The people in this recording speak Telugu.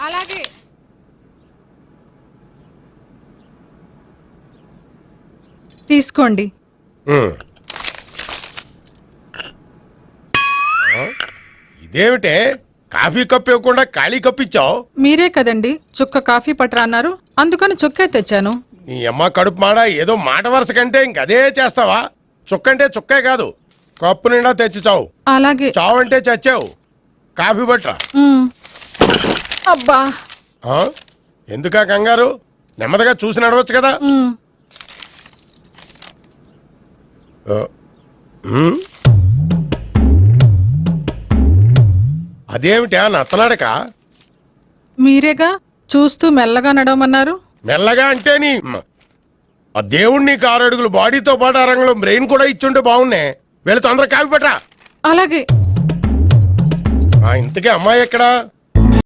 అలాగే. తీసుకోండి. ఇదేమిటే కాఫీ కప్పు ఇవ్వకుండా ఖాళీ కప్పు ఇచ్చావు? మీరే కదండి చుక్క కాఫీ పట్టరా అన్నారు, అందుకని చుక్కే తెచ్చాను. నీ అమ్మ కడుపు మాడ, ఏదో మాట వరుస కంటే ఇంకదే చేస్తావా? చుక్కంటే చుక్కే కాదు, కప్పు నిండా తెచ్చి చావు. అలాగే. చావు అంటే చచ్చావు. కాఫీ పట్టరా. అబ్బా, ఎందుకా కంగారు? నెమ్మదిగా చూసి నడవచ్చు కదా. అదేమిటా నత్తనాడక? మీరేగా చూస్తూ మెల్లగా నడవమన్నారు. మెల్లగా అంటే నీ ఆ దేవుణ్ణి 6 అడుగులు బాడీతో పాటు ఆ రంగంలో బ్రెయిన్ కూడా ఇచ్చుంటే బాగున్నే. వీళ్ళు తొందరగా కాఫీ పట్టరా. అలాగే. ఇంతకీ అమ్మాయి ఎక్కడా?